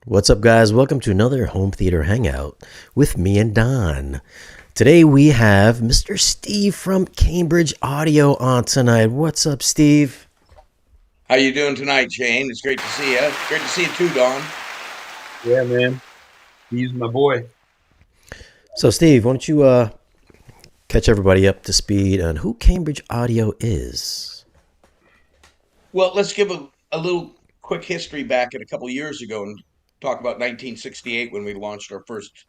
What's up, guys? Welcome to another home theater hangout with me and Don. Today we have Mr. Steve from Cambridge Audio on tonight. What's up, Steve? How you doing tonight, Shane? It's great to see you. Great to see you too, Don. Yeah, man. He's my boy. So, Steve, why don't you catch everybody up to speed on who Cambridge Audio is? Well, let's give a little quick history back at a couple years ago and talk about 1968 when we launched our first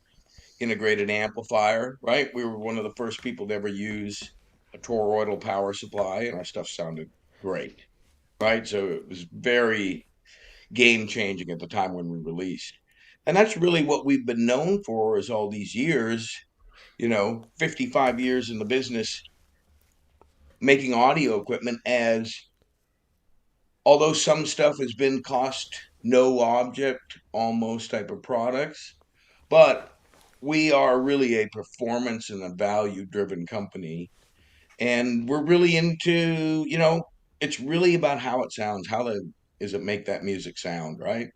integrated amplifier, right? We were one of the first people to ever use a toroidal power supply, and our stuff sounded great, right? So it was very game changing at the time when we released. And that's really what we've been known for is all these years, 55 years in the business making audio equipment as although some stuff has been cost no object almost type of products, but we are really a performance and a value driven company. And we're really into, it's really about how it sounds. Is it make that music sound, right?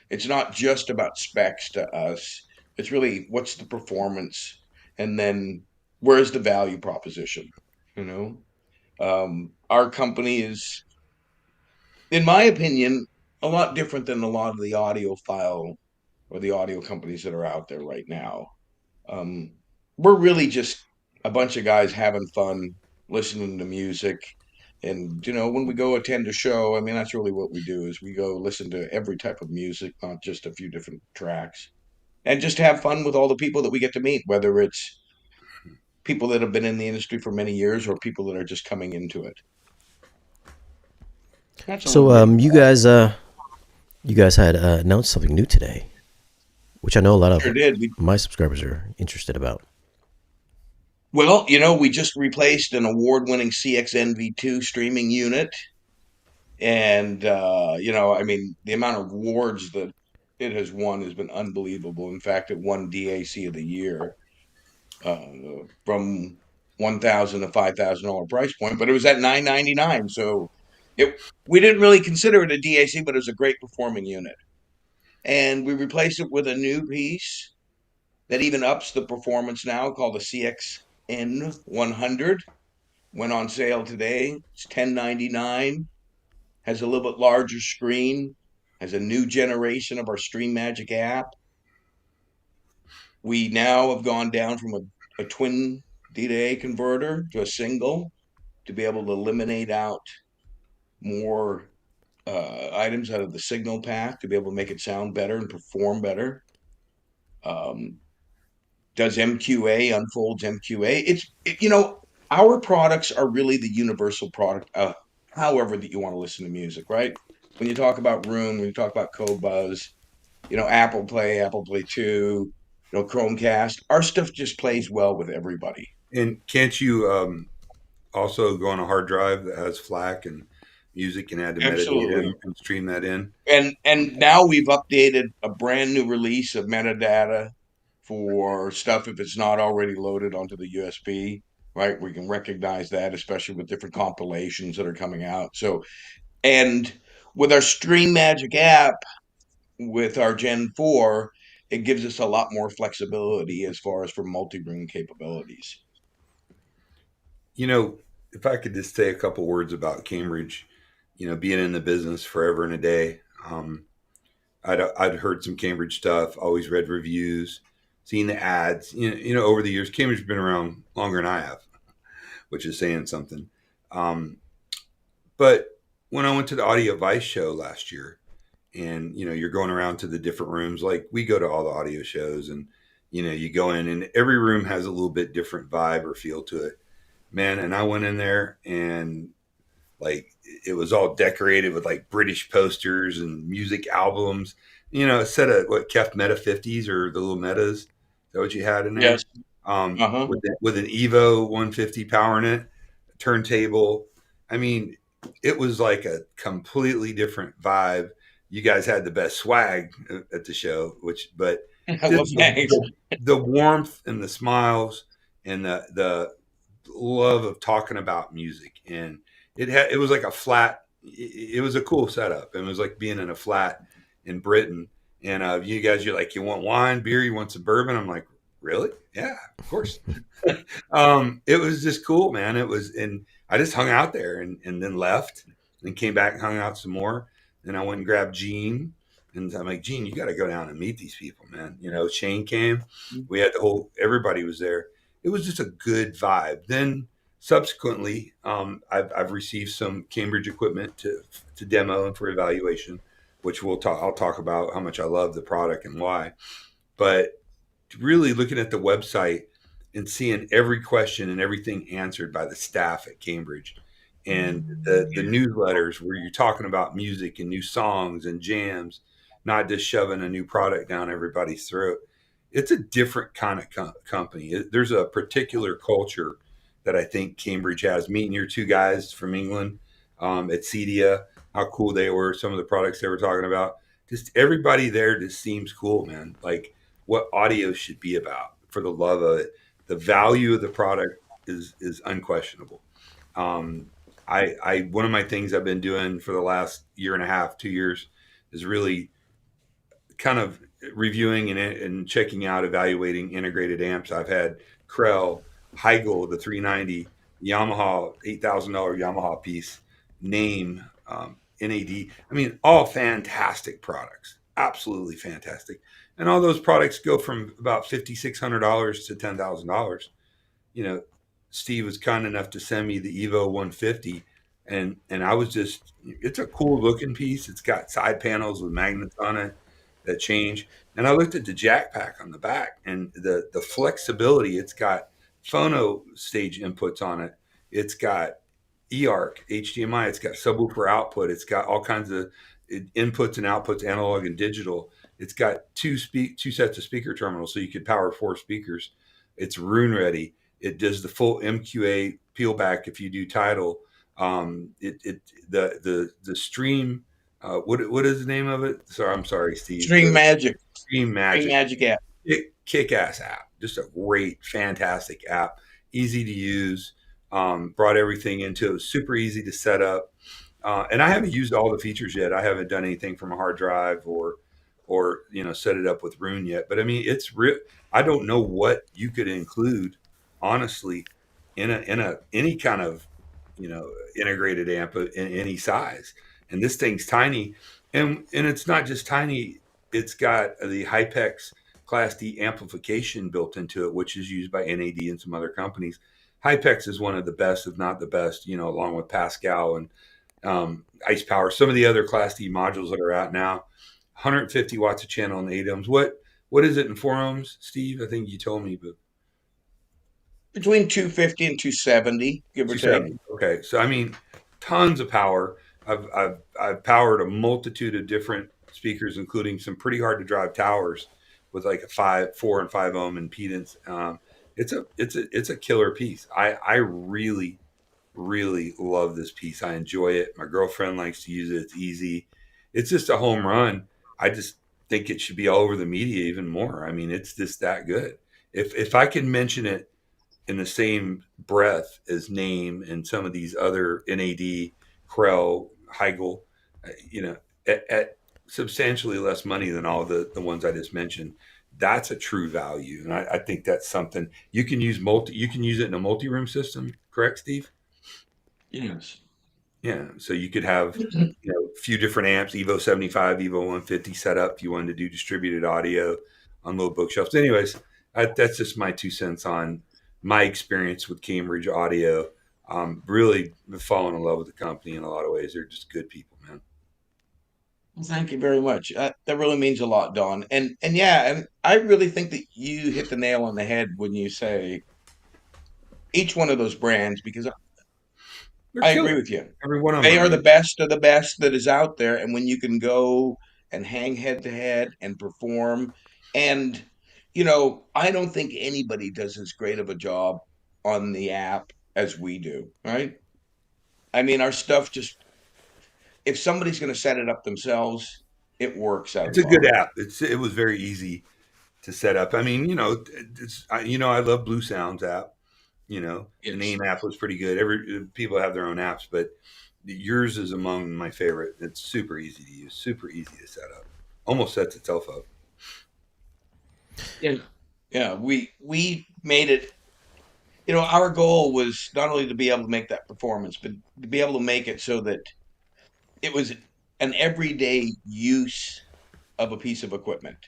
It's not just about specs to us. It's really what's the performance and then where's the value proposition, you know? Our company is, in my opinion, a lot different than a lot of the audiophile or the audio companies that are out there right now. Um, we're really just a bunch of guys having fun, listening to music. And, when we go attend a show, I mean, that's really what we do is we go listen to every type of music, not just a few different tracks. And just have fun with all the people that we get to meet, whether it's people that have been in the industry for many years or people that are just coming into it. That's a So, little bit. you guys had announced something new today, which I know a lot of Sure did. my subscribers are interested about. Well, we just replaced an award-winning CXNV2 streaming unit, and I mean, the amount of awards that it has won has been unbelievable. In fact, it won DAC of the year uh, from 1,000 to $5,000 price point, but it was at 999. So it we didn't really consider it a DAC, but it was a great performing unit, and we replaced it with a new piece that even ups the performance now called the CXN 100. Went on sale today. It's 1099. Has a little bit larger screen. Has a new generation of our Stream Magic app. We now have gone down from a twin D to A converter to a single to be able to eliminate out more items out of the signal path to be able to make it sound better and perform better. Um, does MQA, unfolds MQA. Our products are really the universal product, however that you want to listen to music, right? When you talk about Room, when you talk about Cobuzz, Apple Play 2, Chromecast, our stuff just plays well with everybody. And can't you also go on a hard drive that has FLAC and music and add the metadata Absolutely. and stream that in? And now we've updated a brand new release of metadata for stuff if it's not already loaded onto the USB, right? We can recognize that, especially with different compilations that are coming out. So, and with our Stream Magic app, with our Gen 4, it gives us a lot more flexibility as far as for multi-room capabilities. You know, if I could just say a couple words about Cambridge, being in the business forever and a day, I'd heard some Cambridge stuff, always read reviews, seen the ads. Over the years, Cambridge has been around longer than I have, which is saying something. Um, but when I went to the Audio Vice show last year, and you're going around to the different rooms, like we go to all the audio shows, and you go in, and every room has a little bit different vibe or feel to it, man. And I went in there, and like it was all decorated with like British posters and music albums. A set of what Kef Meta 50s or the little Metas. Is that what you had in Yes. there? Um, Uh-huh. with an Evo 150 power in it, a turntable. I mean, it was like a completely different vibe. You guys had the best swag at the show, but Well, just thanks. the warmth and the smiles and the love of talking about music, and it was like a flat. It was a cool setup. It was like being in a flat in Britain, And you guys, you're like, you want wine, beer, you want some bourbon? I'm like, really? Yeah, of course. It was just cool, man. It was, and I just hung out there and then left and came back and hung out some more. Then I went and grabbed Gene, and I'm like, Gene, you got to go down and meet these people, man. You know, Shane came, we had the whole, everybody was there. It was just a good vibe. Then subsequently, I've received some Cambridge equipment to demo and for evaluation, which I'll talk about how much I love the product and why. But really looking at the website and seeing every question and everything answered by the staff at Cambridge, and the newsletters where you're talking about music and new songs and jams, not just shoving a new product down everybody's throat. It's a different kind of company. There's a particular culture that I think Cambridge has. Meeting your two guys from England at Cedia, how cool they were, some of the products they were talking about. Just everybody there just seems cool, man. Like what audio should be about for the love of it. The value of the product is unquestionable. I one of my things I've been doing for the last year and a half, 2 years, is really kind of reviewing and checking out, evaluating integrated amps. I've had Krell, Heigl, the 390, Yamaha, $8,000 Yamaha piece, Name, NAD. I mean, all fantastic products, absolutely fantastic. And all those products go from about $5,600 to $10,000. You know, Steve was kind enough to send me the Evo 150, and I was just, it's a cool looking piece. It's got side panels with magnets on it that change. And I looked at the jack pack on the back and the flexibility. It's got phono stage inputs on it. It's got eARC, HDMI. It's got subwoofer output. It's got all kinds of inputs and outputs, analog and digital. It's got two sets of speaker terminals, so you could power 4 speakers. It's Rune ready. It does the full MQA peel back if you do Tidal. The stream. What is the name of it? Sorry, I'm sorry, Steve. Stream The Magic. Stream Stream Magic. Magic app. Kick ass app. Just a great, fantastic app. Easy to use. Brought everything into it. It was super easy to set up. And I haven't used all the features yet. I haven't done anything from a hard drive or set it up with Rune yet. But I mean, it's real. I don't know what you could include, honestly, in a any kind of integrated amp in any size. And this thing's tiny, and it's not just tiny. It's got the Hypex Class D amplification built into it, which is used by NAD and some other companies. Hypex is one of the best, if not the best, along with Pascal and Ice Power. Some of the other Class D modules that are out now, 150 watts a channel and 8 ohms. What is it in 4 ohms, Steve? I think you told me, but Between 250 and 270, give or take. 270. Okay, so I mean, tons of power. I've powered a multitude of different speakers, including some pretty hard to drive towers with like a 4 and 5 ohm impedance. It's a killer piece. I really really love this piece. I enjoy it. My girlfriend likes to use it. It's easy. It's just a home run. I just think it should be all over the media even more. I mean, it's just that good. If I can mention it in the same breath as Name and some of these other NAD, Krell, Heigl, at substantially less money than all the ones I just mentioned, that's a true value. And I think that's something you can use you can use it in a multi-room system, correct, Steve? Yes. Yeah. So you could have, a few different amps, Evo 75, Evo 150 set up if you wanted to do distributed audio on little bookshelves. Anyways, that's just my 2 cents on my experience with Cambridge Audio. Really fallen in love with the company in a lot of ways. They're just good people, man. Well, thank you very much. That really means a lot, Don. And yeah, and I really think that you hit the nail on the head when you say each one of those brands, because They're I agree killer. with you. Every one of them. They I are the mean, best of the best that is out there. And when you can go and hang head to head and perform, and I don't think anybody does as great of a job on the app as we do, right? I mean, our stuff just, if somebody's going to set it up themselves, it works out it's a good fine. app. It was very easy to set up. I mean, I love Blue Sounds app. The Yes. Name app was pretty good. Every people have their own apps, but yours is among my favorite. It's super easy to use, super easy to set up. almost sets itself up. Yeah. Yeah, we made it, our goal was not only to be able to make that performance, but to be able to make it so that it was an everyday use of a piece of equipment,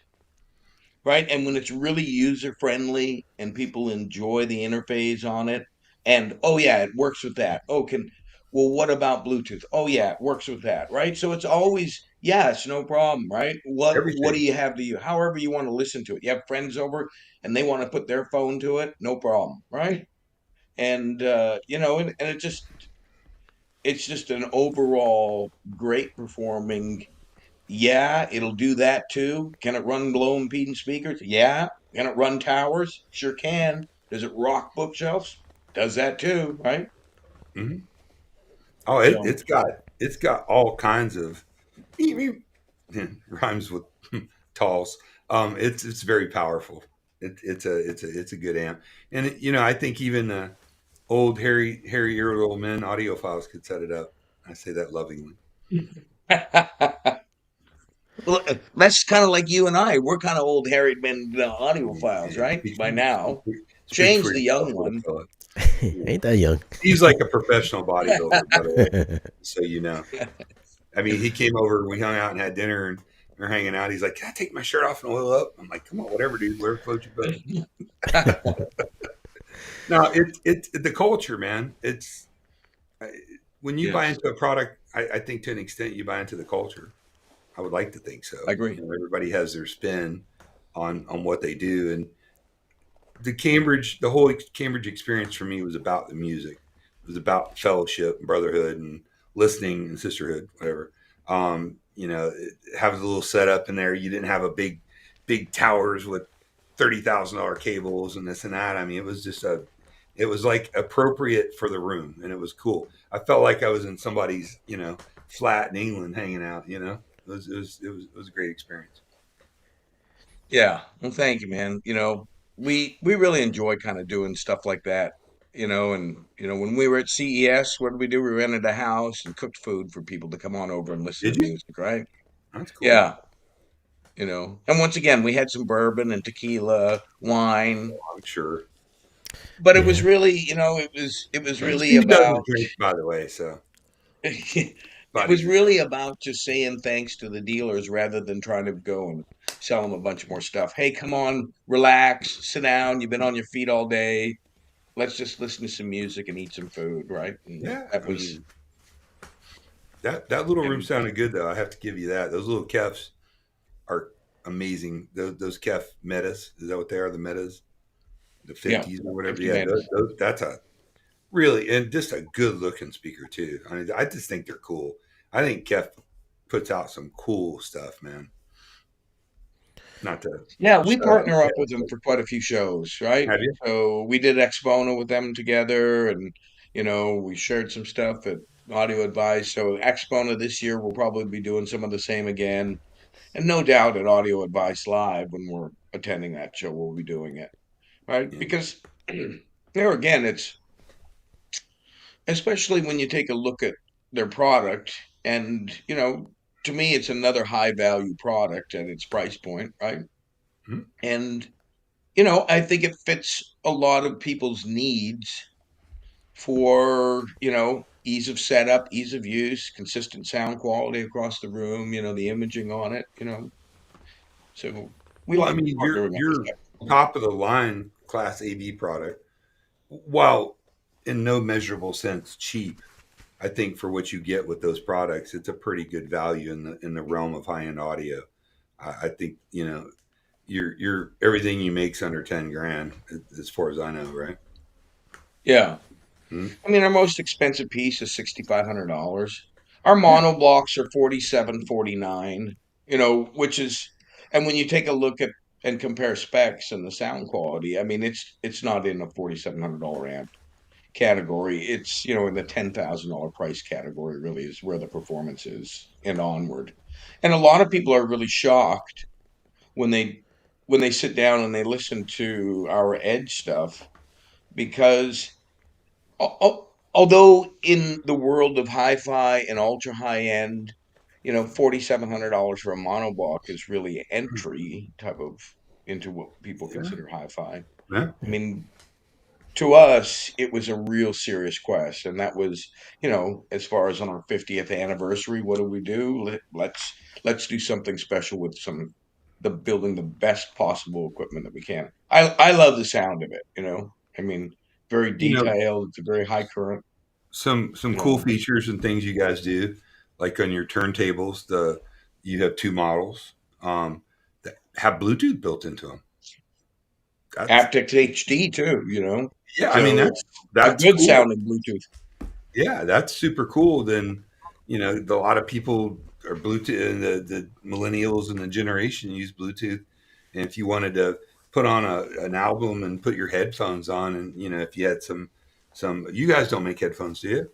right? And when it's really user friendly and people enjoy the interface on it, and oh yeah, it works with that. Well, what about Bluetooth? Oh yeah, it works with that, right? So it's always yes, no problem, right? What do Everything. you have to you? However you want to listen to it. You have friends over and they want to put their phone to it, no problem, right? And and it's just an overall great performing. Yeah, it'll do that too. Can it run low impedance speakers? Yeah. Can it run towers? Sure can. Does it rock bookshelves? Does that too, right? Hmm. Oh, So it's got all kinds of rhymes with talls. It's very powerful. It's a good amp, and I think even old hairy eared old men audiophiles could set it up. I say that lovingly. well, that's kind of like you and I. We're kind of old harried men audiophiles, Yeah, right? By now. speak Change for the yourself, young little one. fella. Yeah. Ain't that young? He's like a professional bodybuilder, by the way. So you know. I mean, he came over, we hung out and had dinner, and we are hanging out. He's like, "Can I take my shirt off and oil up?" I'm like, "Come on, whatever, dude. Whatever floats your boat." No, it's the culture, man. I- when you buy Yes, into a product, I think to an extent you buy into the culture. I would like to think I so. agree. Everybody has their spin on what they do, and the whole Cambridge experience for me was about the music. It was about fellowship and brotherhood and listening and sisterhood, whatever. Have a little setup in there. You didn't have a big towers with $30,000 cables and this and that. I mean, it was like appropriate for the room, and it was cool. I felt like I was in somebody's, flat in England hanging out. It was a great experience. Yeah. Well, thank you, man. We really enjoy kind of doing stuff like that. And when we were at CES, what did we do? We rented a house and cooked food for people to come on over and listen Did to you? music, right? That's cool. Yeah. And once again, we had some bourbon and tequila, wine, I'm sure. but it was Yeah. really, it was really Steve doesn't about drink, by the way, so it body was drink. really about just saying thanks to the dealers rather than trying to go and sell them a bunch more stuff. Hey, come on, relax, sit down. You've been on your feet all day. Let's just listen to some music and eat some food, right? And Yeah, that I was, mean that little room and sounded good though. I have to give you that. Those little kefs are amazing. Those kef metas, is that what they are? The metas, the yeah, 50s or whatever. 50 Yeah, minutes. that's a really and just a good looking speaker too. I mean, I just think they're cool. I think Kef puts out some cool stuff, man. Not to Yeah, we shut up, partner up Kef, with them but for quite a few shows, right? have you? So we did Expono with them together, and we shared some stuff at Audio Advice. So Expono this year, we'll probably be doing some of the same again, and no doubt at Audio Advice Live when we're attending that show, we'll be doing it, right? Yeah. Because there again, it's especially when you take a look at their product, and to me, it's another high value product at its price point, right? Mhm. And I think it fits a lot of people's needs for, ease of setup, ease of use, consistent sound quality across the room, the imaging on it, So we Well, I like mean, partnering up with your that. top of the line class AB product, while in no measurable sense cheap, I think for what you get with those products, it's a pretty good value in the realm of high end audio. I think your everything you make's under 10 grand, as far as I know, right? Yeah. Hmm. I mean, our most expensive piece is $6,500. Our Yeah. mono blocks are 47.49, which is, and when you take a look at and compare specs and the sound quality, I mean, it's not in a $4,700 amp category. It's, in the $10,000 price category, really is where the performance is and onward. And a lot of people are really shocked when they sit down and they listen to our Edge stuff because although in the world of hi-fi and ultra high end, $4,700 for a monoblock is really entry type of into what people Yeah, consider hi-fi. yeah. I mean, to us, it was a real serious quest, and that was, as far as on our 50th anniversary, what do we do? Let's do something special with the building the best possible equipment that we can. I love the sound of it. I mean, very You know, detailed. It's a very high current. some You cool know, features and things you guys do, like on your turntables. You have two models that have Bluetooth built into them. That's aptX HD too. yeah. I mean So it's a that's good cool. sounding Bluetooth. Yeah, that's super cool. Then a lot of people are Bluetooth, and the millennials and the generation use Bluetooth. And if you wanted to put on an album and put your headphones on, and if you had some, you guys don't make headphones, do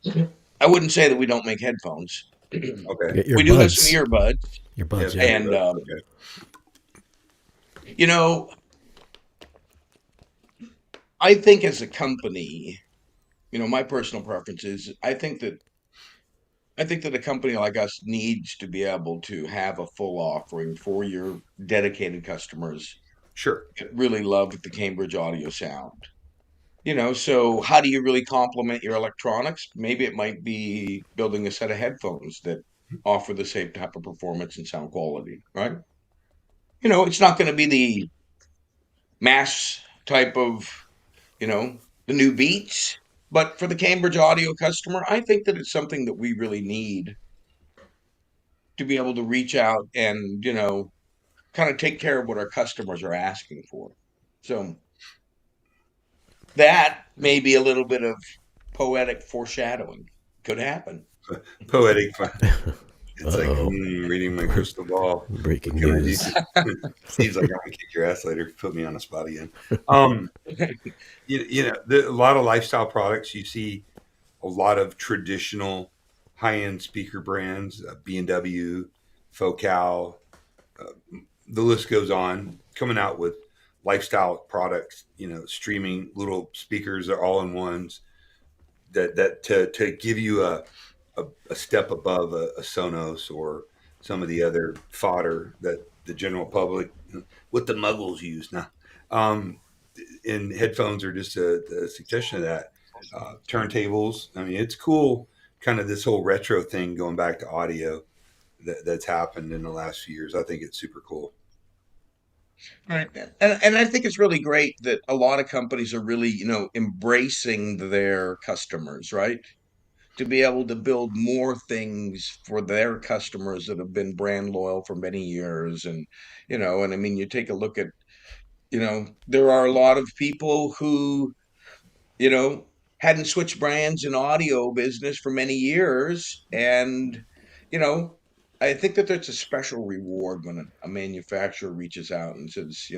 you? I wouldn't say that we don't make headphones. Okay. Your We do have some buds. earbuds, Your Yeah, buds, some yeah. and earbuds. Okay. you know, I think as a company, my personal preference is I think that a company like us needs to be able to have a full offering for your dedicated customers Sure. that really love the Cambridge audio sound. So how do you really complement your electronics? Maybe it might be building a set of headphones that offer the same type of performance and sound quality, right? It's not going to be the mass type of, the new beats, but for the Cambridge audio customer, I think that it's something that we really need to be able to reach out and, kind of take care of what our customers are asking for. So that may be a little bit of poetic foreshadowing. Could happen. Poetic. It's like Uh-oh. reading my crystal ball. What Breaking can I news. do? Steve's like, I'm gonna kick your ass later. Put me on the spot again. Um, a lot of lifestyle products. You see a lot of traditional high-end speaker brands, B&W, Focal, the list goes on, coming out with lifestyle products. Streaming little speakers are all in ones that to give you a step above a Sonos or some of the other fodder that the general public, what the muggles use now. Um, and headphones are just a suggestion of that. Turntables. I mean, it's cool. Kind of this whole retro thing going back to audio that's happened in the last few years. I think it's super cool. Right. And I think it's really great that a lot of companies are really, embracing their customers, right? To be able to build more things for their customers that have been brand loyal for many years. And I mean, you take a look at, there are a lot of people who, you know, hadn't switched brands in audio business for many years. And, you know, I think that there's a special reward when a manufacturer reaches out and says,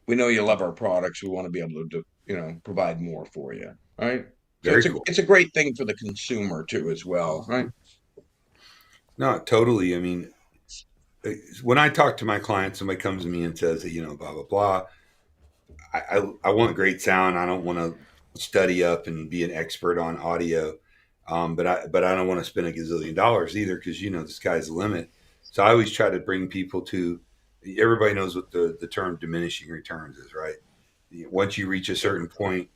we know you love our products. We want to be able to, provide more for you. Right. So Very cool. it's a great thing for the consumer too, as well. Right. No, totally. I mean, when I talk to my clients, somebody comes to me and says, blah blah blah. I want great sound. I don't want to study up and be an expert on audio, but I don't want to spend a gazillion dollars either because the sky's the limit. So I always try to bring people to. Everybody knows what the term diminishing returns is, right? Once you reach a certain point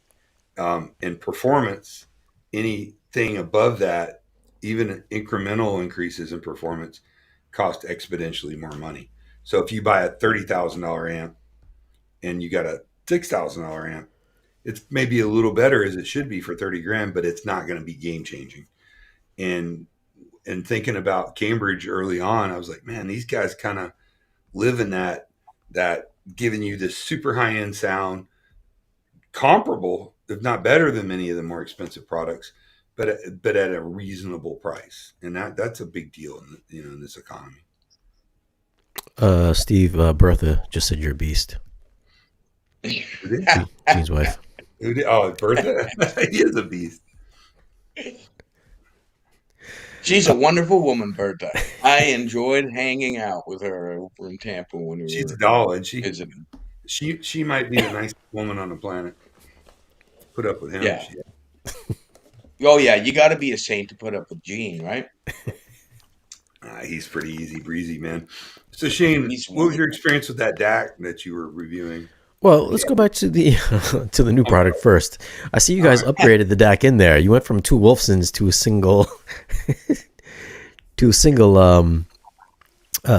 in performance, anything above that, even incremental increases in performance, cost exponentially more money. So if you buy a $30,000 amp and you got a $6,000 amp, it's maybe a little better as it should be for 30 grand, but it's not going to be game changing. And thinking about Cambridge early on, I was like, man, these guys kind of live in that giving you this super high end sound, comparable, if not better than many of the more expensive products, but at a reasonable price. And that's a big deal in this economy. Steve, Bertha just said you're a beast. Gene's wife. Oh, Bertha, he is a beast. She's a wonderful woman, Berta. I enjoyed hanging out with her over in Tampa when we She's a were doll, and visiting. she might be the nicest woman on the planet. Put up with him. Yeah. Oh yeah, you got to be a saint to put up with Gene, right? He's pretty easy breezy, man. So Shane, He's what was your wonderful. experience with that DAC that you were reviewing? Well, let's go back to the to the new product first. I see you All guys right. upgraded the DAC in there. You went from two Wolfsons to a single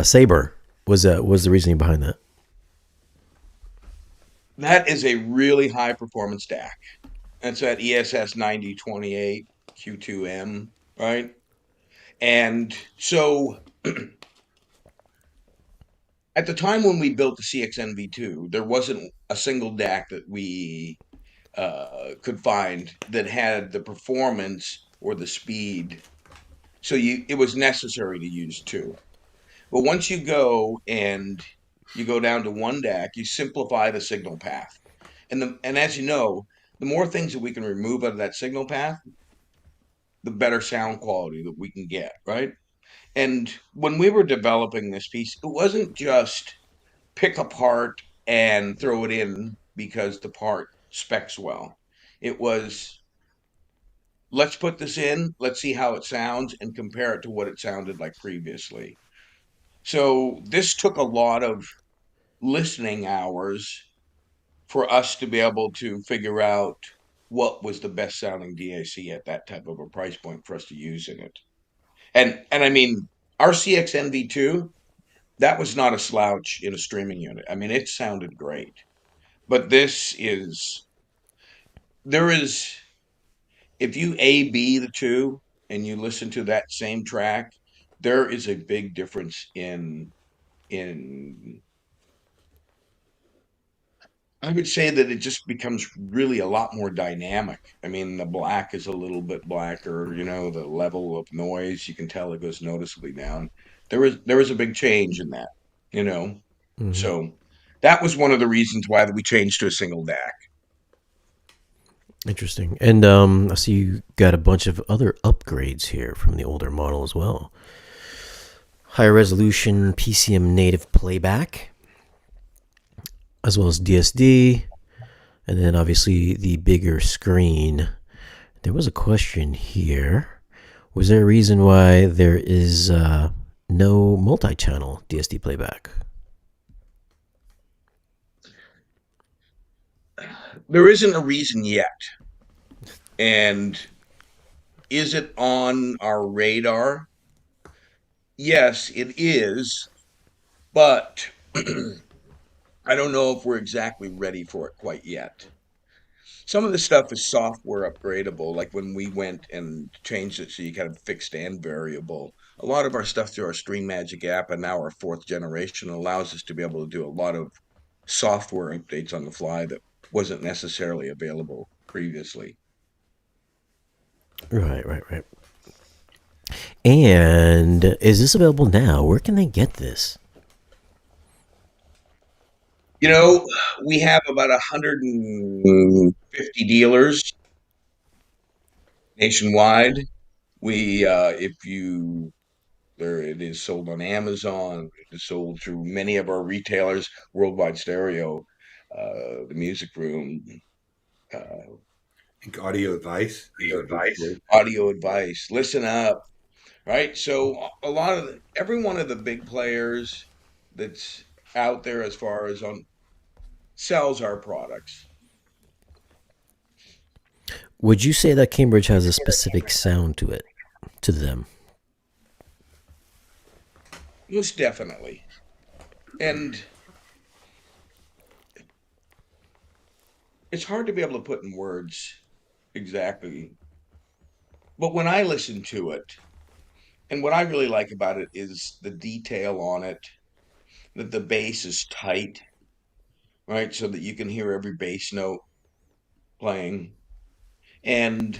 Saber. Was the reasoning behind that? That is a really high performance DAC. That's that ESS 9028 Q2M, right? And so at the time when we built the CXNV2, there wasn't a single DAC that we could find that had the performance or the speed. So it was necessary to use two. But once you go and you go down to one DAC, you simplify the signal path. And as you know, the more things that we can remove out of that signal path, the better sound quality that we can get, right? And when we were developing this piece, it wasn't just pick a part and throw it in because the part specs well. It was, let's put this in, let's see how it sounds, and compare it to what it sounded like previously. So this took a lot of listening hours for us to be able to figure out what was the best sounding DAC at that type of a price point for us to use in it. And I mean, our CXNV2, that was not a slouch in a streaming unit. I mean, it sounded great. But this is, there is, if you A B the two and you listen to that same track, there is a big difference in I would say that it just becomes really a lot more dynamic. I mean, the black is a little bit blacker, the level of noise, you can tell it goes noticeably down. There was a big change in that, you know. Hmm. So that was one of the reasons why that we changed to a single DAC. Interesting. And I see you got a bunch of other upgrades here from the older model as well. Higher resolution PCM native playback, as well as DSD, and then obviously the bigger screen. There was a question here. Was there a reason why there is no multi-channel DSD playback? There isn't a reason yet. And is it on our radar? Yes, it is, but I don't know if we're exactly ready for it quite yet. Some of the stuff is software upgradable, like when we went and changed it so you kind of fixed and variable. A lot of our stuff through our Stream Magic app and now our fourth generation allows us to be able to do a lot of software updates on the fly that wasn't necessarily available previously. Right, right, right. And is this available now? Where can they get this? You know, we have about 150 dealers nationwide. If you there, it is sold on Amazon. It is sold through many of our retailers, Worldwide Stereo, the Music Room, uh, I think audio advice is a big place. Audio Advice, Listen Up, right? So a lot of every one of the big players that's out there as far as on sells our products. Would you say that Cambridge has a specific sound to it, to them? Most definitely. And it's hard to be able to put in words exactly. But when I listen to it, and what I really like about it is the detail on it, that the bass is tight, right? So that you can hear every bass note playing. And,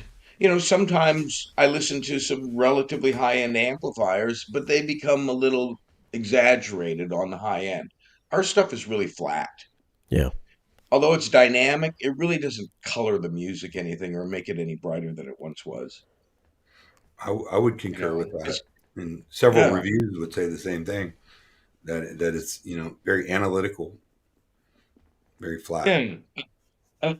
sometimes I listen to some relatively high end amplifiers, but they become a little exaggerated on the high end. Our stuff is really flat. Yeah. Although it's dynamic, it really doesn't color the music anything or make it any brighter than it once was. I would concur with that, Just, and several yeah. reviews would say the same thing. That it's very analytical, very flat. Yeah. Uh,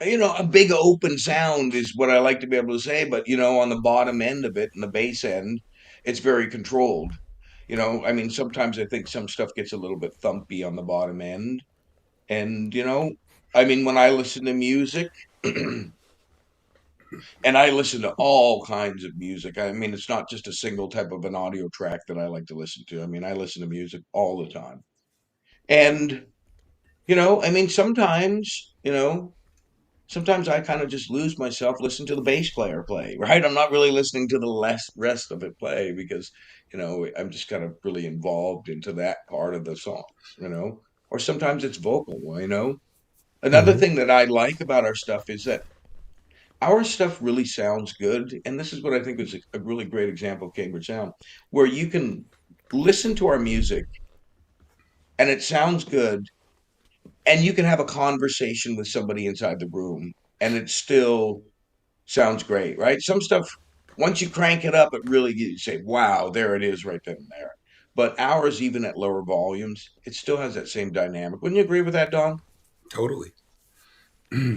a big open sound is what I like to be able to say, but on the bottom end of it and the bass end, it's very controlled. I mean, sometimes I think some stuff gets a little bit thumpy on the bottom end. And, I mean, when I listen to music, and I listen to all kinds of music. I mean, it's not just a single type of an audio track that I like to listen to. I mean, I listen to music all the time. And, I mean, sometimes I kind of just lose myself, listen to the bass player play, right? I'm not really listening to the less rest of it play because, I'm just kind of really involved into that part of the song, you know, or sometimes it's vocal. Another Hmm. thing that I like about our stuff is that our stuff really sounds good. And this is what I think is a really great example of Cambridge Sound, where you can listen to our music and it sounds good and you can have a conversation with somebody inside the room and it still sounds great, right? Some stuff, once you crank it up, it really you say, wow, there it is right then and there. But ours, even at lower volumes, it still has that same dynamic. Wouldn't you agree with that, Don? Totally.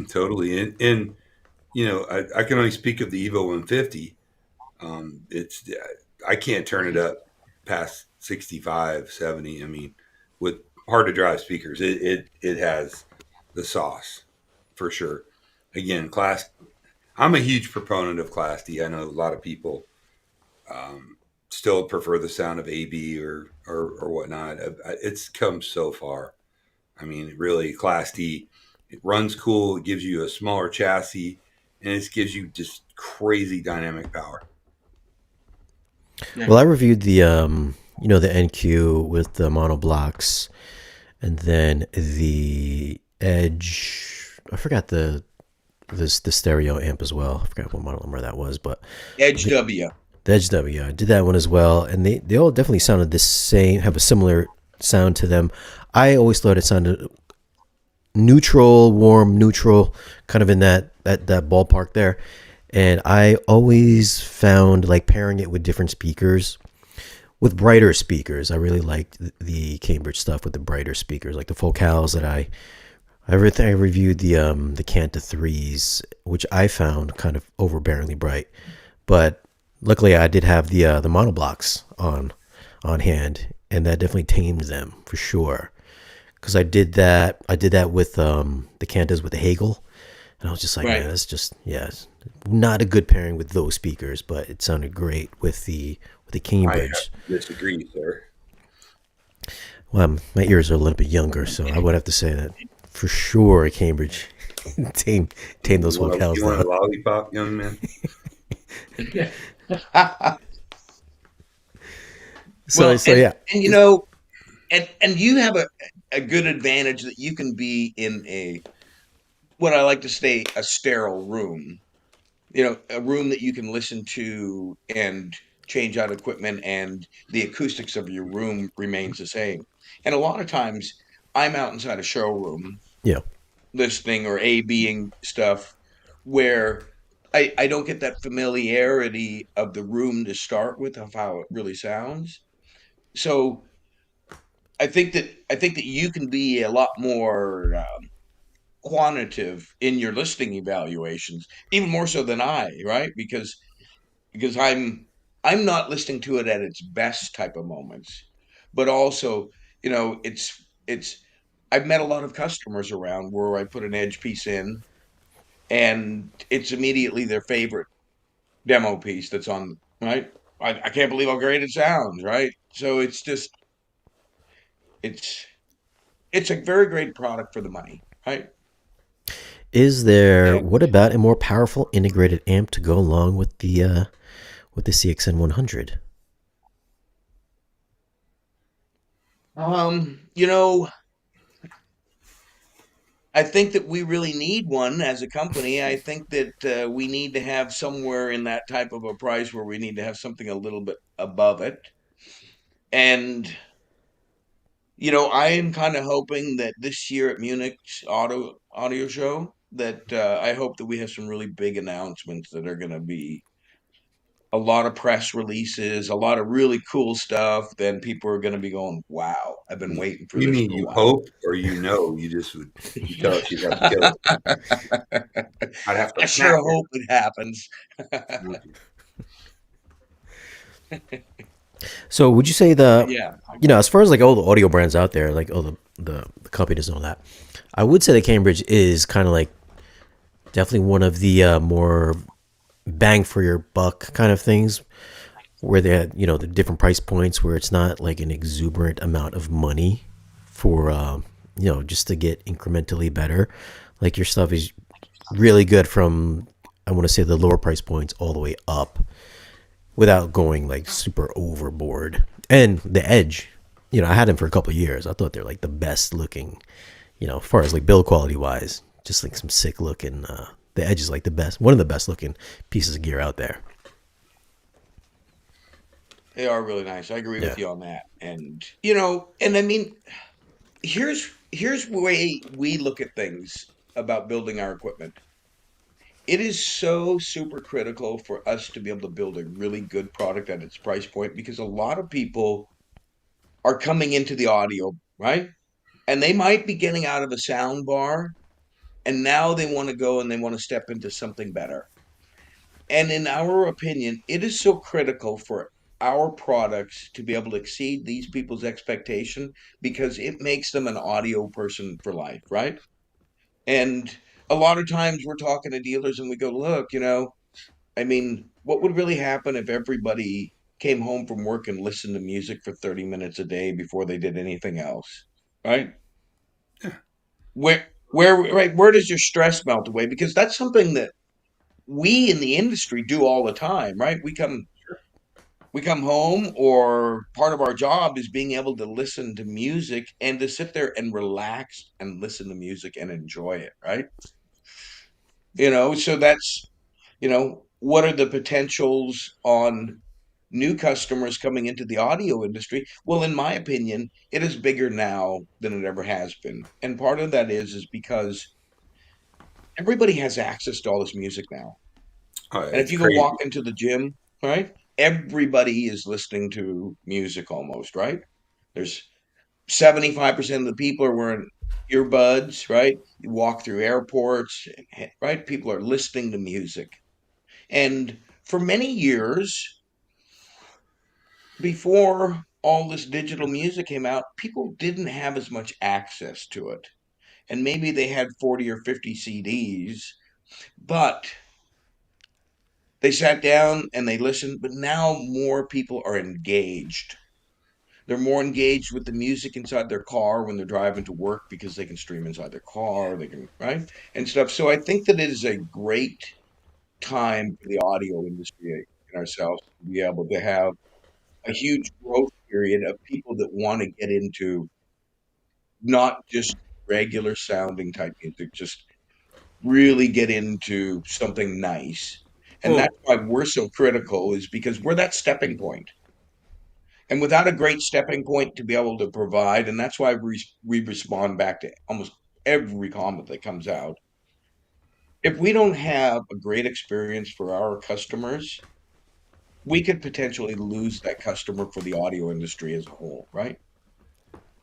Totally. And I can only speak of the Evo 150. It's I can't turn it up past 65, 70. I mean, with hard to drive speakers, it has the sauce for sure. Again, class. I'm a huge proponent of Class D. I know a lot of people um, still prefer the sound of AB or whatnot. It's come so far. I mean, really, Class D. It runs cool. It gives you a smaller chassis, and it gives you just crazy dynamic power. Yeah. Well, I reviewed the NQ with the mono blocks, and then the Edge. I forgot the stereo amp as well. I forgot what model number that was, but Edge W. the Edge W. I did that one as well, and they all definitely sounded the same. Have a similar sound to them. I always thought it sounded neutral, warm, neutral, kind of in that ballpark there. And I always found like pairing it with different speakers, with brighter speakers. I really liked the Cambridge stuff with the brighter speakers, like the Focals that everything I reviewed the Canta threes, which I found kind of overbearingly bright. But luckily, I did have the monoblocks on hand, and that definitely tamed them for sure. Because I did that with the Cantas with the Hagel, and I was just like, Right. man, that's just yeah, it's not a good pairing with those speakers, but it sounded great with the I have Cambridge. to disagree, sir. Well, my ears are a little bit younger, so I would have to say that for sure Cambridge tame those You vocals want a down. lollipop, young man? Well, So and yeah, and you is- know, and you have a good advantage that you can be in a what I like to say a sterile room. A room that you can listen to and change out equipment and the acoustics of your room remains the same. And a lot of times I'm out inside a showroom yeah. listening or A-Bing stuff where I don't get that familiarity of the room to start with of how it really sounds. So I think that you can be a lot more quantitative in your listening evaluations, even more so than I, right? Because I'm not listening to it at its best type of moments, but also, it's I've met a lot of customers around where I put an edge piece in and it's immediately their favorite demo piece that's on, right? I can't believe how great it sounds, right? So it's it's a very great product for the money, right? Is there And what about a more powerful integrated amp to go along with the CXN 100? you know, I think that we really need one as a company. I think that we need to have somewhere in that type of a price where we need to have something a little bit above it. And I am kind of hoping that this year at Munich's audio show that I hope that we have some really big announcements that are going to be a lot of press releases, a lot of really cool stuff, then people are going to be going, "Wow, I've been waiting for You this mean for a you while." hope, or you just would, you tell us you'd have to kill it? I'd have to I sure smack hope it happens. it. So would you say Yeah. as far as like all the audio brands out there, like all the companies and all that, I would say that Cambridge is kind of like definitely one of the more bang for your buck kind of things, where they had the different price points, where it's not like an exuberant amount of money for just to get incrementally better. Like your stuff is really good from, I want to say, the lower price points all the way up without going like super overboard. And the Edge, I had them for a couple of years. I thought they're like the best looking, as far as like build quality wise, just like some sick looking. The Edge is like the best, one of the best looking pieces of gear out there. They are really nice. I agree Yeah. with you on that. And and I mean, here's the way we look at things about building our equipment. It is so super critical for us to be able to build a really good product at its price point, because a lot of people are coming into the audio, right? And they might be getting out of a sound bar, and now they want to go and they want to step into something better. And in our opinion, it is so critical for our products to be able to exceed these people's expectation, because it makes them an audio person for life, right? And a lot of times we're talking to dealers and we go, look, I mean, what would really happen if everybody came home from work and listened to music for 30 minutes a day before they did anything else? Right? Where does your stress melt away? Because that's something that we in the industry do all the time, right? We come home, or part of our job is being able to listen to music and to sit there and relax and listen to music and enjoy it, right? So that's, what are the potentials on new customers coming into the audio industry? Well, in my opinion, it is bigger now than it ever has been. And part of that is because everybody has access to all this music now. And if It's you go crazy. walk into the gym, right, everybody is listening to music almost, right? There's 75% of the people are wearing earbuds, right? You walk through airports, right? People are listening to music. And for many years, before all this digital music came out, people didn't have as much access to it. And maybe they had 40 or 50 CDs, but they sat down and they listened. But now more people are engaged. They're more engaged with the music inside their car when they're driving to work, because they can stream inside their car, they can, right? And stuff. So I think that it is a great time for the audio industry and ourselves to be able to have a huge growth period of people that want to get into not just regular sounding type music, just really get into something nice. And Well, that's why we're so critical, is because we're that stepping point. And without a great stepping point to be able to provide, and that's why we respond back to almost every comment that comes out. If we don't have a great experience for our customers, we could potentially lose that customer for the audio industry as a whole, right?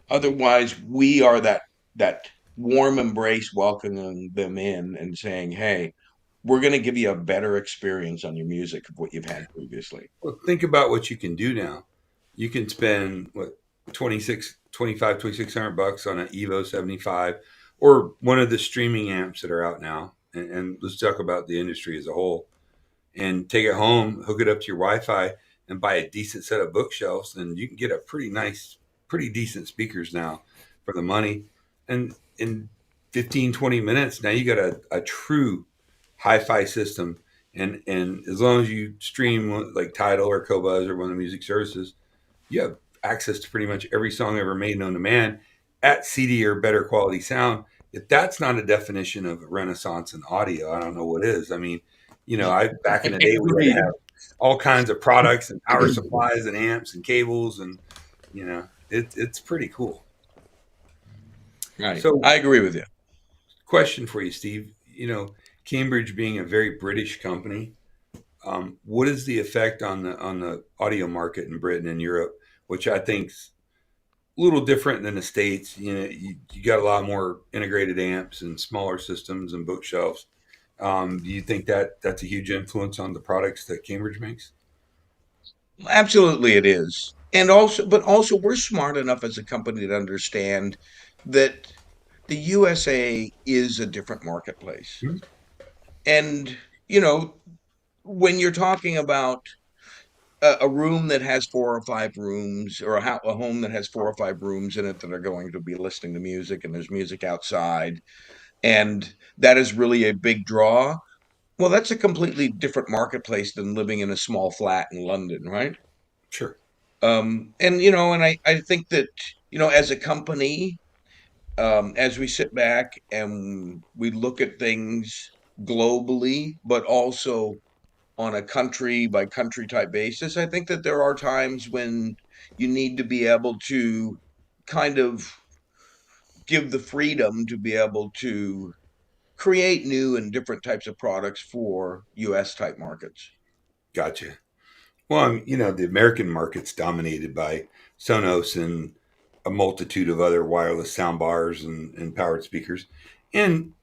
Otherwise, we are that warm embrace welcoming them in and saying, "Hey, we're going to give you a better experience on your music of what you've had previously." well, think about what you can do now. You can spend what 2600 bucks on an Evo 75 or one of the streaming amps that are out now. And let's talk about the industry as a whole, and take it home, hook it up to your Wi-Fi, and buy a decent set of bookshelves, and you can get a pretty nice, pretty decent speakers now for the money. And in 15, 20 minutes, now you got a true hi-fi system. And as long as you stream like Tidal or Qobuz or one of the music services, you have access to pretty much every song ever made known to man at CD or better quality sound. If that's not a definition of renaissance in audio, I don't know what is. I mean, I back in the day we had to Agreed. have all kinds of products and power supplies and amps and cables, and it's pretty cool. Right. So, I agree with you. question for you, Steve. Cambridge being a very British company, What is the effect on the audio market in Britain and Europe, which I think's a little different than the States? You know, you got a lot more integrated amps and smaller systems and bookshelves. Do you think that that's a huge influence on the products that Cambridge makes? Absolutely, it is. And also, but also, we're smart enough as a company to understand that the USA is a different marketplace. Hmm. And, you know, when you're talking about a room that has 4 or 5 rooms, or a home that has 4 or 5 rooms in it that are going to be listening to music, and there's music outside, and that is really a big draw. Well, that's a completely different marketplace than living in a small flat in London, right? Sure. And I think that, as a company, as we sit back and we look at things globally, but also on a country by country type basis, I think that there are times when you need to be able to kind of give the freedom to be able to create new and different types of products for US type markets. Gotcha. Well, you know, the American market's dominated by Sonos and a multitude of other wireless sound bars and powered speakers. And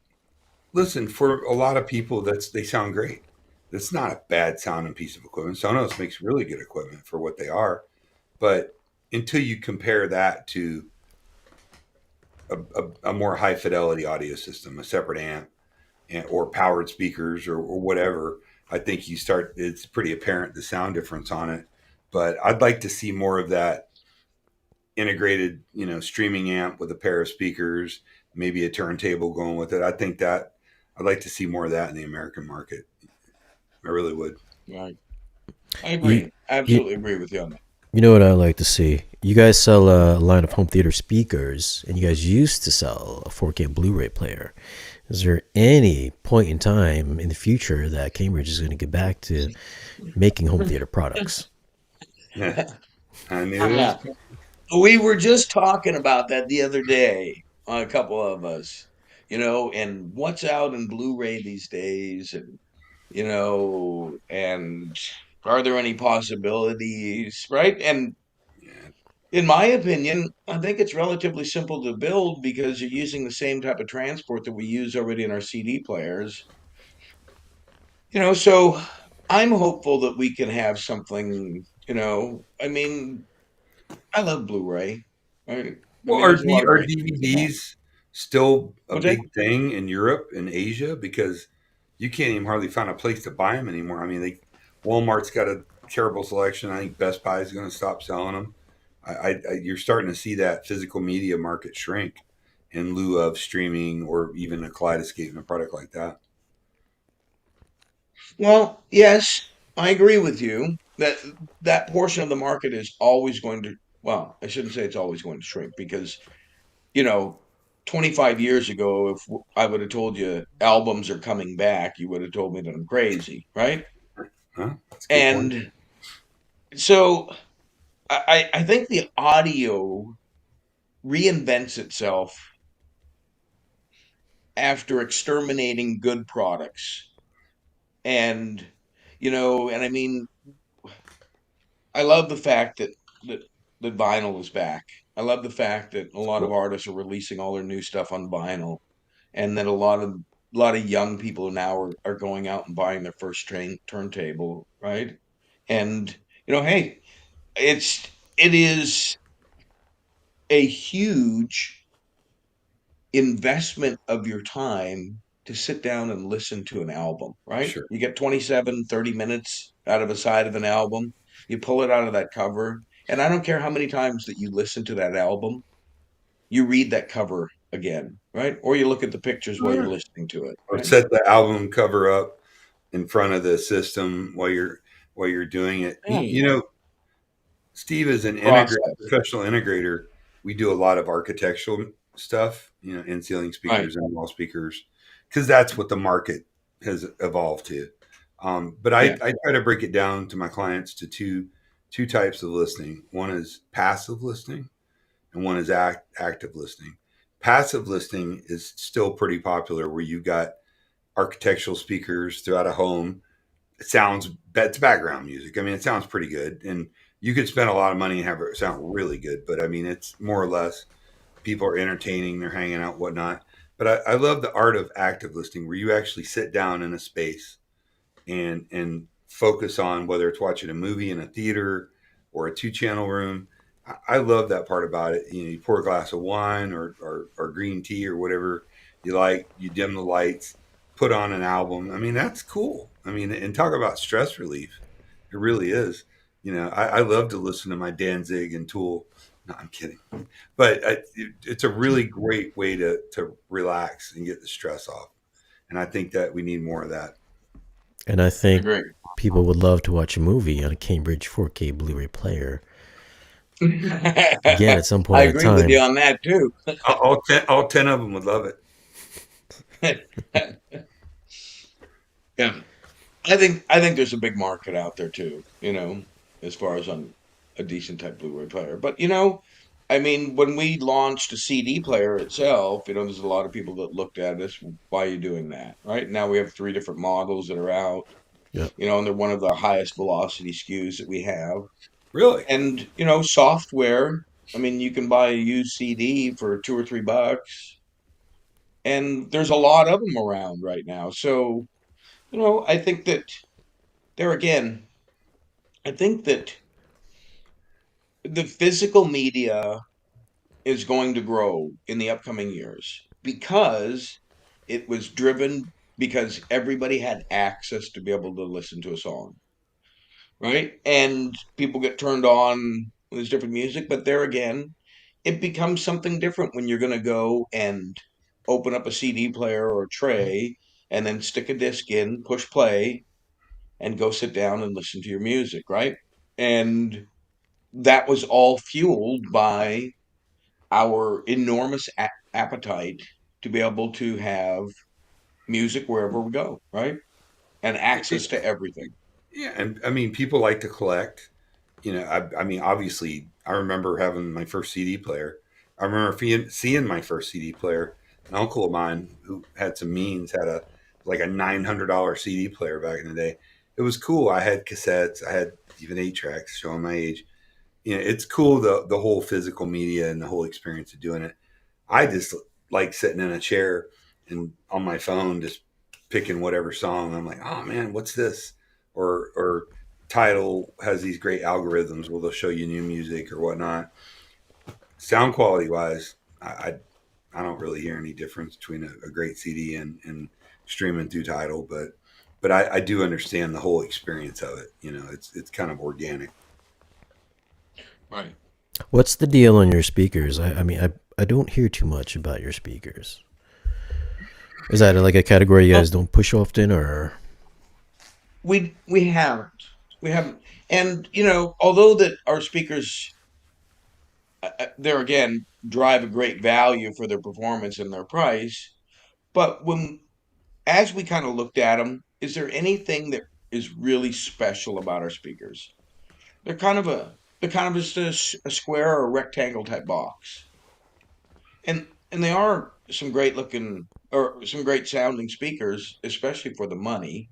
listen, for a lot of people, they sound great. That's not a bad sounding piece of equipment. Sonos makes really good equipment for what they are. But until you compare that to a more high fidelity audio system, a separate amp, or powered speakers or whatever, I think it's pretty apparent the sound difference on it. But I'd like to see more of that integrated, you know, streaming amp with a pair of speakers, maybe a turntable going with it. I think that I'd like to see more of that in the American market. I really would. Right. I You, agree. you, Absolutely agree with you on that. you know what I like to see? You guys sell a line of home theater speakers, and you guys used to sell a 4K Blu-ray player. Is there any point in time in the future that Cambridge is going to get back to making home theater products? I knew it was. We were just talking about that the other day, a couple of us, and what's out in Blu-ray these days, and are there any possibilities, right? And Yeah, in my opinion, I think it's relatively simple to build because you're using the same type of transport that we use already in our CD players. So I'm hopeful that we can have something, I mean, I love Blu-ray, right? I well, mean, there's a lot of are great things about it. DVDs still a What's that? big thing in Europe and Asia? Because you can't even hardly find a place to buy them anymore. I mean, Walmart's got a terrible selection. I think Best Buy is going to stop selling them. You're starting to see that physical media market shrink in lieu of streaming or even a Kaleidoscape and a product like that. Well, yes, I agree with you that that portion of the market is always going to, well, I shouldn't say it's always going to shrink because, you know, 25 years ago, if I would have told you albums are coming back, you would have told me that I'm crazy, right? Huh? That's a good point. And so I think the audio reinvents itself after exterminating good products. And, and I mean, I love the fact that vinyl is back. I love the fact that a lot of Cool. artists are releasing all their new stuff on vinyl, and that a lot of young people now are going out and buying their first turntable, right? And hey, it is a huge investment of your time to sit down and listen to an album, right? Sure. You get 27, 30 minutes out of a side of an album, you pull it out of that cover, and I don't care how many times that you listen to that album, you read that cover again, right? Or you look at the pictures while you're listening to it, Or right? set the album cover up in front of the system while you're doing it. Right. You know, Steve is an Process. professional integrator. We do a lot of architectural stuff, you know, in ceiling Right. speakers and wall speakers, because that's what the market has evolved to. But Yeah. I try to break it down to my clients to two types of listening. One is passive listening, and one is active listening. Passive listening is still pretty popular, where you've got architectural speakers throughout a home sounds, it's background music. I mean, it sounds pretty good, and you could spend a lot of money and have it sound really good. But I mean, it's more or less people are entertaining, they're hanging out, whatnot. But I love the art of active listening, where you actually sit down in a space and focus on whether it's watching a movie in a theater or a 2 channel room. I love that part about it. You know, you pour a glass of wine or green tea or whatever you like, you dim the lights, put on an album. I mean, that's cool. I mean, and talk about stress relief. It really is. You know, I love to listen to my Danzig and Tool. No, I'm kidding. But it's a really great way to relax and get the stress off. And I think that we need more of that. And I I think agree. people would love to watch a movie on a Cambridge 4K Blu-ray player. Again, at some I point in agree with you time. on that too. All ten of them would love it. Yeah. I think there's a big market out there too, as far as on a decent type Blu-ray player. But I mean, when we launched a CD player itself, there's a lot of people that looked at us, why are you doing that? Right? Now we have 3 different models that are out, Yeah. and they're one of the highest velocity SKUs that we have. Really? And, software, I mean, you can buy a used CD for $2 or $3, and there's a lot of them around right now. So, I think that there again, I think that the physical media is going to grow in the upcoming years because it was driven because everybody had access to be able to listen to a song, right? And people get turned on with this different music, but there again, it becomes something different when you're going to go and open up a CD player or a tray and then stick a disc in, push play, and go sit down and listen to your music, right? And that was all fueled by our enormous appetite to be able to have music wherever we go, right? And access to everything. Yeah, and I mean, people like to collect. You know, I mean, obviously, I remember having my first CD player. I remember seeing my first CD player. An uncle of mine who had some means had a $900 CD player back in the day. It was cool. I had cassettes. I had even 8 tracks, showing my age. You know, it's cool the whole physical media and the whole experience of doing it. I just like sitting in a chair and on my phone just picking whatever song. I'm like, oh man, what's this? Or Tidal has these great algorithms where they'll show you new music or whatnot. Sound quality wise, I don't really hear any difference between a great CD and streaming through Tidal, but I do understand the whole experience of it. You know, it's kind of organic. Right. What's the deal on your speakers? I mean, I don't hear too much about your speakers. Is that like a category you Well, guys don't push often, or? we haven't. We haven't. And although that our speakers there again drive a great value for their performance and their price, but when as we kind of looked at them, is there anything that is really special about our speakers? They're kind of just a square or a rectangle type box, and they are some great looking or some great sounding speakers, especially for the money.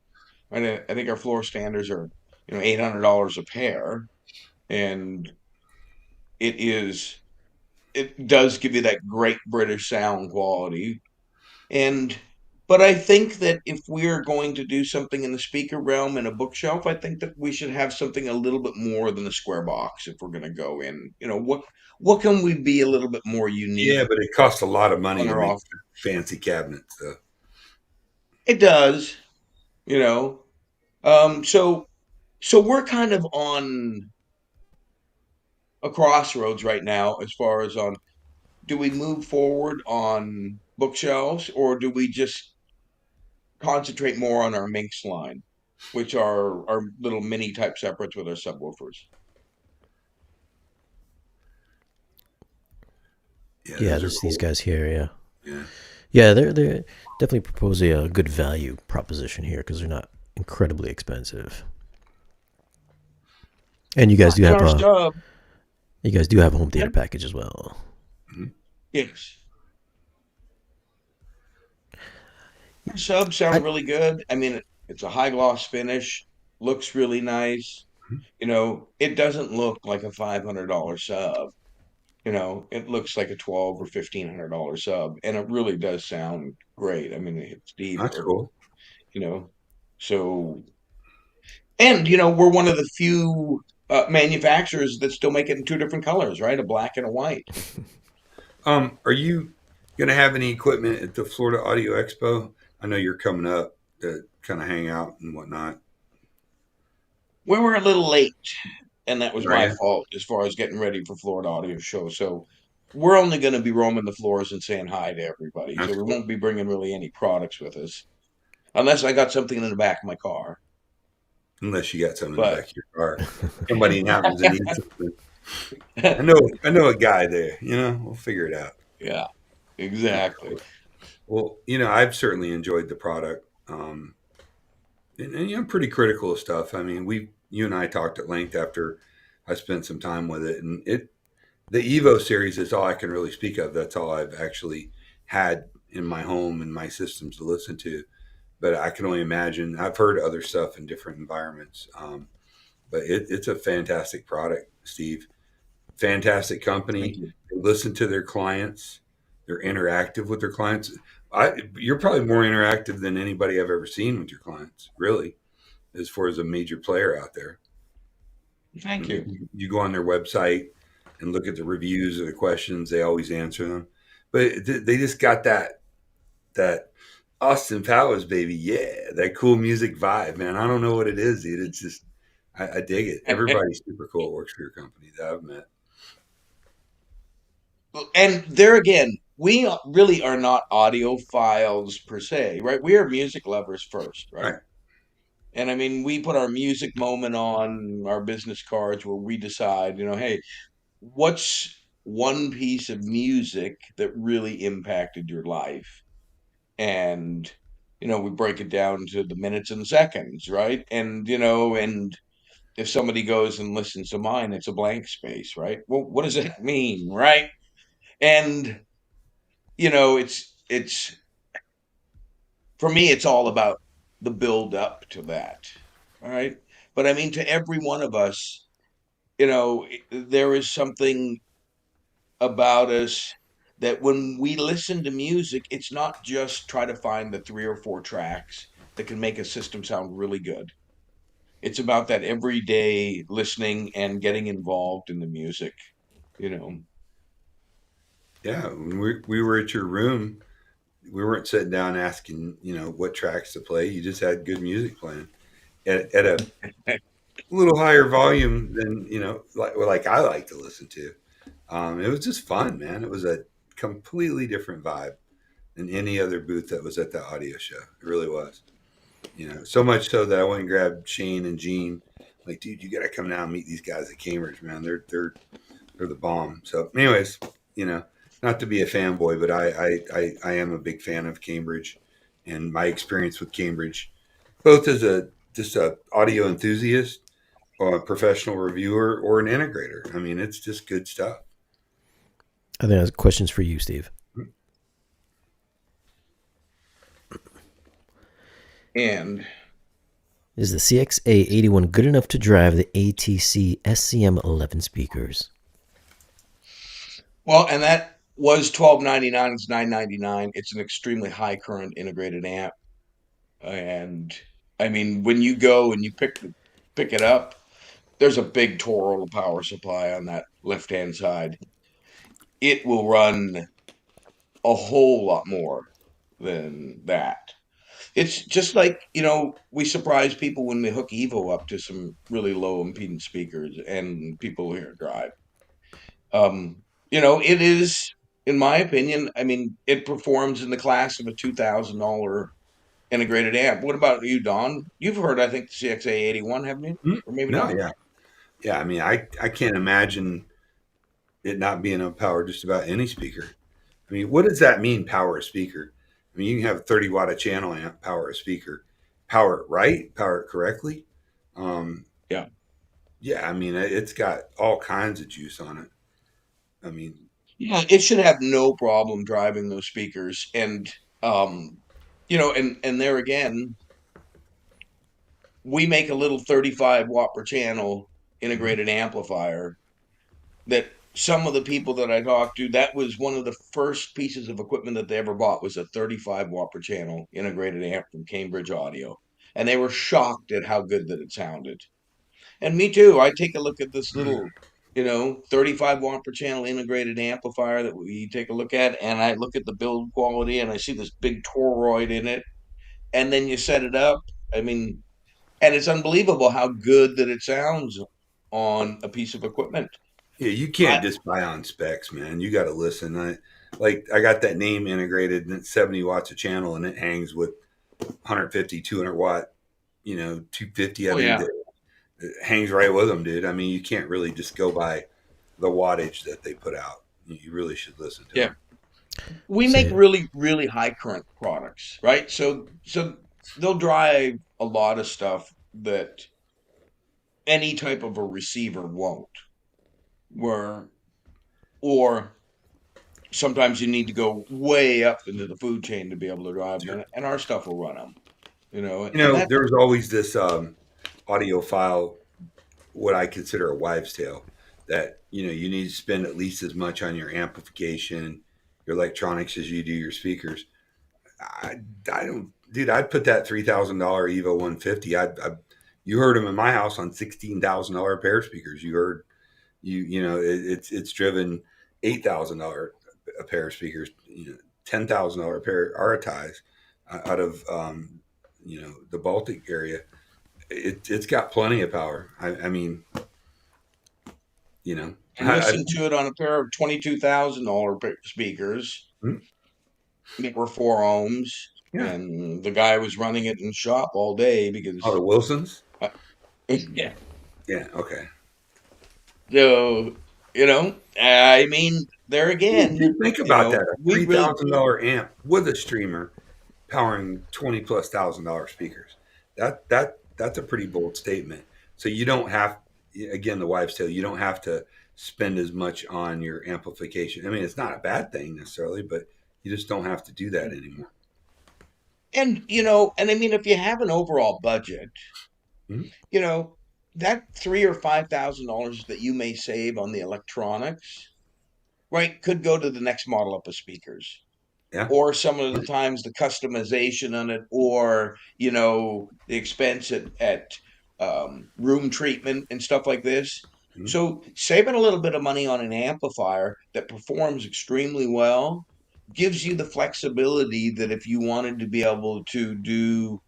And I think our floor standards are $800 a pair, and it is it does give you that great British sound quality. And but I think that if we're going to do something in the speaker realm in a bookshelf, I think that we should have something a little bit more than the square box if we're going to go in. What can we be a little bit more unique Yeah, but it costs a lot of money on to our make offer? fancy cabinets. So. It does, you know. So we're kind of on a crossroads right now as far as on do we move forward on bookshelves or do we just concentrate more on our Minx line, which are our little mini type separates with our subwoofers. Yeah, Yeah, those are these cool. guys here. Yeah, Yeah. yeah, they're definitely propose a good value proposition here because they're not incredibly expensive. And And our sub, you guys do have a home yeah, theater package as well. Mhm. yes, our subs I sound really good. I mean, it's a high gloss finish. looks really nice. It doesn't look like a $500 sub. It looks like a 12 or $1,500 sub, and it really does sound great. I mean, it hits That's deeper, cool. you know. So, and we're one of the few manufacturers that still make it in two different colors, right? A black and a white. Are you gonna have any equipment at the Florida Audio Expo? I know you're coming up to kind of hang out and whatnot. We were a little late, and that was Are my you? fault as far as getting ready for Florida Audio Show. So we're only going to be roaming the floors and saying hi to everybody. So That's we cool. won't be bringing really any products with us, unless I got something in the back of my car. Unless you got something in the But back of your car, somebody happens to need something. I know a guy there. We'll figure it out. yeah, That's exactly. cool. Well, I've certainly enjoyed the product, and I'm pretty critical of stuff. I mean, you and I talked at length after I spent some time with it, and the Evo series is all I can really speak of. That's all I've actually had in my home and my systems to listen to. But I can only imagine. I've heard other stuff in different environments, but it's a fantastic product, Steve. Fantastic Thank company. you. They listen to their clients. They're interactive with their clients. You're probably more interactive than anybody I've ever seen with your clients, really, as far as a major player out there. Thank you. You go on their website and look at the reviews or the questions; they always answer them. But they just got that Austin Powers baby, yeah, that cool music vibe, man. I don't know what it is, dude. It's just I dig it. Everybody's super cool that works for your company that I've met. And there again, we really are not audiophiles per se, right? We are music lovers first, right? Right. And I mean, we put our music moment on our business cards where we decide, hey, what's one piece of music that really impacted your life? And, we break it down to the minutes and seconds, right? And if somebody goes and listens to mine, it's a blank space, right? Well, what does that mean, right? And, it's for me, it's all about the build up to that. All right. But I mean, to every one of us, there is something about us that when we listen to music, it's not just try to find the three or four tracks that can make a system sound really good. It's about that everyday listening and getting involved in the music, you know. Yeah. When we were at your room, we weren't sitting down asking, what tracks to play. You just had good music playing at a little higher volume than, like I like to listen to. It was just fun, man. It was a completely different vibe than any other booth that was at the audio show. It really was. So much so that I went and grabbed Shane and Gene. Like, dude, you got to come down and meet these guys at Cambridge, man. They're the bomb. So, anyways, you know, not to be a fanboy, but I am a big fan of Cambridge and my experience with Cambridge, both as a just a audio enthusiast or a professional reviewer or an integrator. I mean, it's just good stuff. I think that's questions for you, Steve. And Is the CXA81 good enough to drive the ATC SCM11 speakers? well, and that was 12.99. It's 9.99. It's an extremely high current integrated amp. And I mean, when you go and you pick it up, there's a big Toro power supply on that left hand side. It will run a whole lot more than that. It's just like, we surprise people when we hook Evo up to some really low impedance speakers and people hear it drive. It is, in my opinion, I mean, it performs in the class of a $2,000 integrated amp. What about you, Don? You've heard, I think, the CXA81, haven't you? Or maybe No, not. yeah, yeah. I mean, I can't imagine it not being able to power just about any speaker. I mean, what does that mean, power a speaker? I mean, you can have a 30 watt a channel amp, power a speaker, power it right, power it correctly. Um, Yeah. yeah, I mean, it's got all kinds of juice on it. I mean, Yeah, it should have no problem driving those speakers. And, and there again, we make a little 35 watt per channel integrated amplifier that some of the people that I talked to, that was one of the first pieces of equipment that they ever bought, was a 35 watt per channel integrated amp from Cambridge Audio. And they were shocked at how good that it sounded. And me too. I take a look at this little, 35 watt per channel integrated amplifier that we take a look at, and I look at the build quality and I see this big toroid in it. And then you set it up. I mean, and it's unbelievable how good that it sounds on a piece of equipment. Yeah, you I, can't just buy on specs, man. You got to listen. I got that name integrated and it's 70 watts a channel and it hangs with 150, 200 watt, 250. I oh mean, yeah, it hangs right with them, dude. I mean, you can't really just go by the wattage that they put out. You really should listen to yeah. them. We make So, really, really high current products, right? So they'll drive a lot of stuff that any type of a receiver won't. Where or sometimes you need to go way up into the food chain to be able to drive them, and our stuff will run them. And that There's always this audiophile, what I consider a wives' tale, that you need to spend at least as much on your amplification, your electronics as you do your speakers. I don't, dude. I'd put that $3,000 Evo 150. You heard them in my house on $16,000 pair of speakers. You heard it's driven $8,000 a pair of speakers. $10,000 pair RTIs out of the Baltic area. It's got plenty of power. I mean, and listen to it on a pair of $22,000 speakers. Hmm? They were 4 ohms, Yeah. and the guy was running it in the shop all day because Oh, the Wilsons. yeah. Yeah. Okay. So I mean, there again, Dude, think about that. A we really $3,000 amp with a streamer powering 20 plus $1,000 speakers. That's a pretty bold statement. So you don't have, again, the wives' tale. You don't have to spend as much on your amplification. I mean, it's not a bad thing necessarily, but you just don't have to do that anymore. and I mean, if you have an overall budget, Mhm. that $3,000 or $5,000 that you may save on the electronics, right, could go to the next model up of speakers. Yeah. Or some of the times the customization on it, or the expense at room treatment and stuff like this. Mhm. So saving a little bit of money on an amplifier that performs extremely well gives you the flexibility that if you wanted to be able to do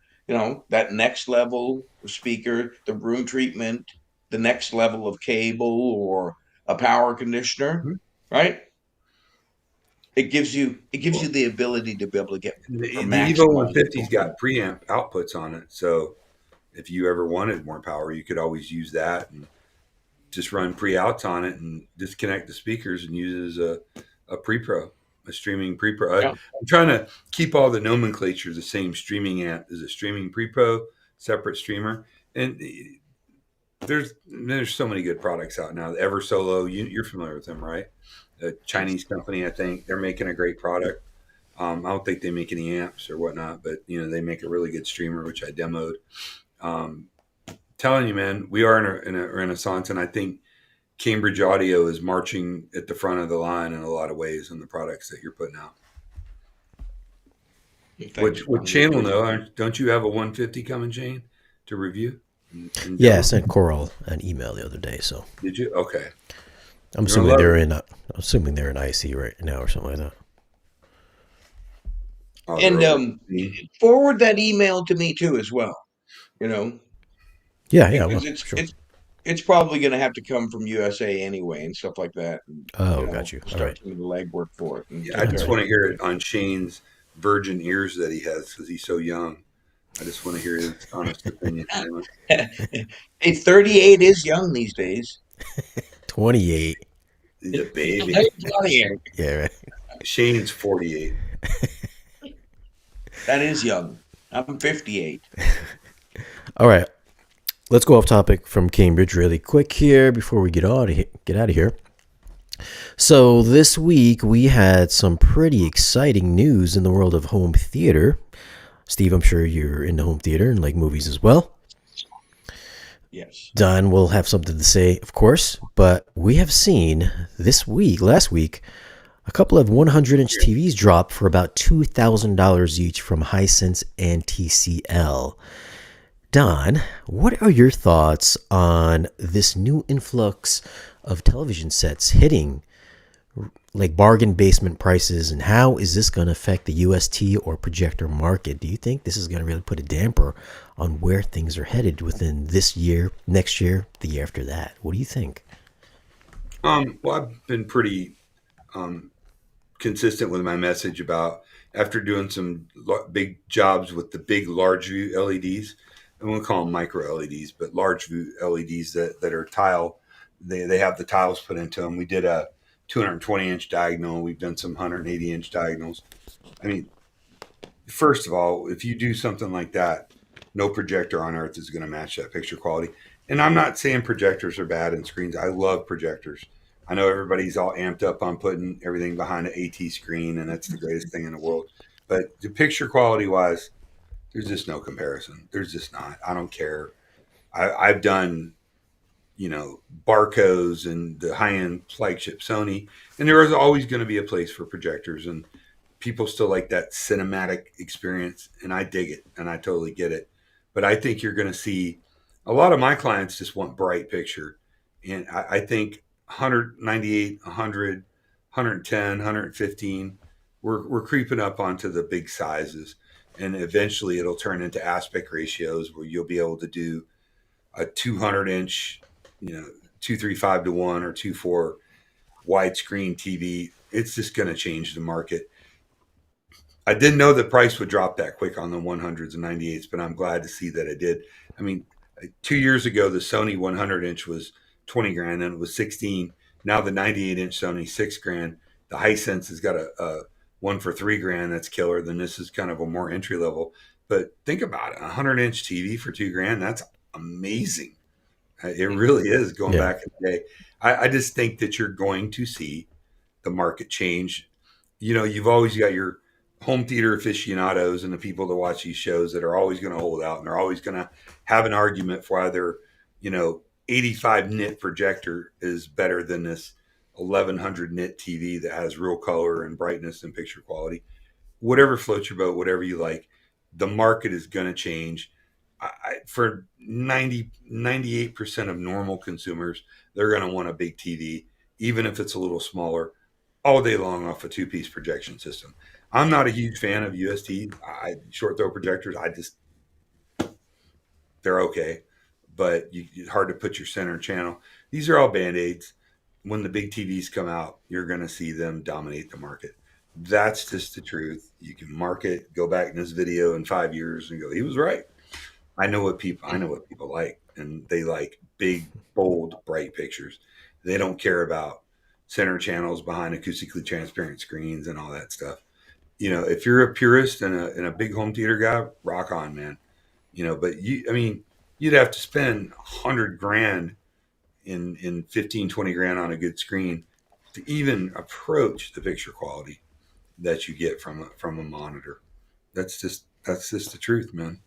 that next level of speaker, the room treatment, the next level of cable, or a power conditioner, Mhm. right? It gives you Well, the ability to be able to get or the Evo maximize the 150's got performance. preamp outputs on it. So if you ever wanted more power, you could always use that and just run pre-outs on it and disconnect the speakers and use it as a pre-pro, a streaming pre-pro. Yeah. I'm trying to keep all the nomenclature the same. Streaming amp is a streaming pre-pro, separate streamer, and there's so many good products out now. The Ever Solo, you're familiar with them, right? A Chinese company, I think they're making a great product. I don't think they make any amps or whatnot, but they make a really good streamer, which I demoed. Telling you, man, we are in a renaissance, and I think Cambridge Audio is marching at the front of the line in a lot of ways in the products that you're putting out. What channel though? Don't you have a 150 coming, Jane, to review? yeah, I sent Coral an email the other day, so Did you? Okay. I'm assuming they're in IC right now or something like that. Oh, And forward that email to me too as well. Yeah, Because well, sure. it's probably going to have to come from USA anyway and stuff like that. And, Oh, got you. All start right. doing the legwork for it. And I just want to hear it on Shane's virgin ears that he has because he's so young. I just want to hear his honest opinion. Hey, 38 is young these days. 28. He's a baby. Yeah, right. Shane's 48. That is young. I'm 58. All right. Let's go off topic from Cambridge really quick here before we get out of here. So this week we had some pretty exciting news in the world of home theater. Steve, I'm sure you're into home theater and like movies as well. Yes. Don will have something to say, of course, but we have seen last week, a couple of 100-inch TVs drop for about $2,000 each from Hisense and TCL. Don, what are your thoughts on this new influx of television sets hitting like bargain basement prices, and how is this going to affect the UST or projector market? Do you think this is going to really put a damper on where things are headed within this year, next year, the year after that? What do you think? Well, I've been pretty um, consistent with my message about after doing some big jobs with the big large view LEDs. I won't call them micro LEDs, but large view LEDs that are tile. They have the tiles put into them. We did a 220-inch diagonal. We've done some 180-inch diagonals. I mean, first of all, if you do something like that, no projector on earth is going to match that picture quality. And I'm not saying projectors are bad in screens. I love projectors. I know everybody's all amped up on putting everything behind an AT screen, and that's the greatest thing in the world. But the picture quality wise, there's just no comparison. There's just not. I don't care. I've done, Barco's and the high end flagship Sony, and there is always going to be a place for projectors. And people still like that cinematic experience, and I dig it, and I totally get it. But I think you're going to see a lot of my clients just want bright picture, and I think 198, 100, 110, 115, we're creeping up onto the big sizes, and eventually it'll turn into aspect ratios where you'll be able to do a 200-inch, 235 to 1 or 2.4 widescreen TV. It's just going to change the market. I didn't know the price would drop that quick on the 100s and 98s, but I'm glad to see that it did. I mean, 2 years ago, the Sony 100-inch was 20 grand and it was 16. Now the 98-inch Sony, 6 grand. The Hisense has got a one for 3 grand. That's killer. Then this is kind of a more entry level. But think about it, a 100-inch TV for 2 grand. That's amazing. It really is going Yeah. back in the day. I just think that you're going to see the market change. You've always got your home theater aficionados and the people that watch these shows that are always going to hold out and they're always going to have an argument for why their, 85 nit projector is better than this 1100 nit TV that has real color and brightness and picture quality. Whatever floats your boat, whatever you like, the market is going to change. For 98% of normal consumers, they're going to want a big TV, even if it's a little smaller, all day long off a two-piece projection system. I'm not a huge fan of UST short throw projectors. They're okay, but it's hard to put your center channel. These are all band-aids. When the big TVs come out, you're going to see them dominate the market. That's just the truth. You can mark it, go back in this video in 5 years and go, he was right. I know what people like, and they like big, bold, bright pictures. They don't care about center channels behind acoustically transparent screens and all that stuff. If you're a purist and a big home theater guy, rock on, man. But you'd have to spend 100 grand in 15, 20 grand on a good screen to even approach the picture quality that you get from a monitor. That's just the truth, man.